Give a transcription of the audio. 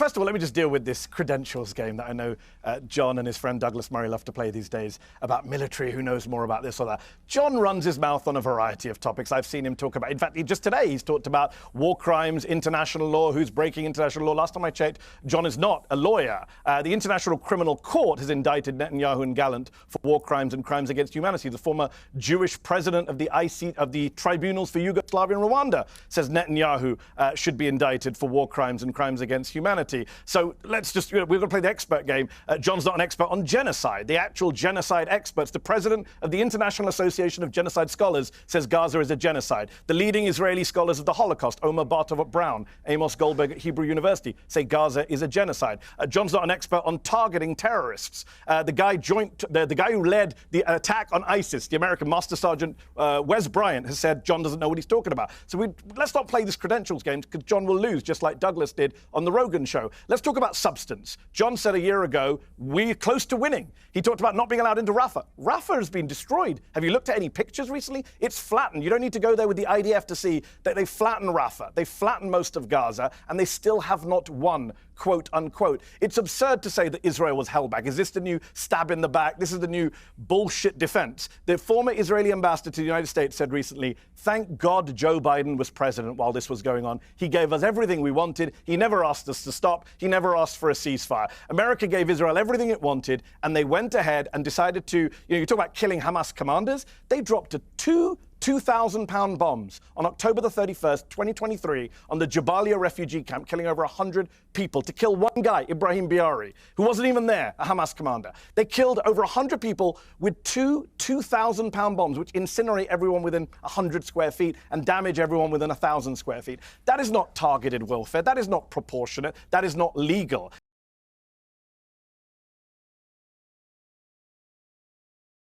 first of all, let me just deal with this credentials game that I know John and his friend Douglas Murray love to play these days about military, who knows more about this or that. John runs his mouth on a variety of topics. I've seen him talk about, in fact, just today he's talked about war crimes, international law, who's breaking international law. Last time I checked, John is not a lawyer. The International Criminal Court has indicted Netanyahu and Gallant for war crimes and crimes against humanity. The former Jewish president of the tribunals for Yugoslavia and Rwanda says Netanyahu should be indicted for war crimes and crimes against humanity. So let's just, we're going to play the expert game. John's not an expert on genocide. The actual genocide experts, the president of the International Association of Genocide Scholars says Gaza is a genocide. The leading Israeli scholars of the Holocaust, Omer Bartov-Brown, Amos Goldberg at Hebrew University, say Gaza is a genocide. John's not an expert on targeting terrorists. The guy who led the attack on ISIS, the American Master Sergeant Wes Bryant, has said John doesn't know what he's talking about. So let's not play this credentials game, because John will lose, just like Douglas did on the Rogan show. Let's talk about substance. John said a year ago, we're close to winning. He talked about not being allowed into Rafah. Rafah has been destroyed. Have you looked at any pictures recently? It's flattened. You don't need to go there with the IDF to see that they flattened Rafah. They flattened most of Gaza, and they still have not won, quote unquote. It's absurd to say that Israel was held back. Is this the new stab in the back? This is the new bullshit defense. The former Israeli ambassador to the United States said recently, thank God Joe Biden was president while this was going on. He gave us everything we wanted. He never asked us to stop. He never asked for a ceasefire. America gave Israel everything it wanted, and they went ahead and decided to, you talk about killing Hamas commanders. They dropped two 2,000-pound bombs on October the 31st, 2023, on the Jabalia refugee camp, killing over 100 people, to kill one guy, Ibrahim Biari, who wasn't even there, a Hamas commander. They killed over 100 people with two 2,000-pound bombs, which incinerate everyone within 100 square feet and damage everyone within 1,000 square feet. That is not targeted warfare. That is not proportionate. That is not legal.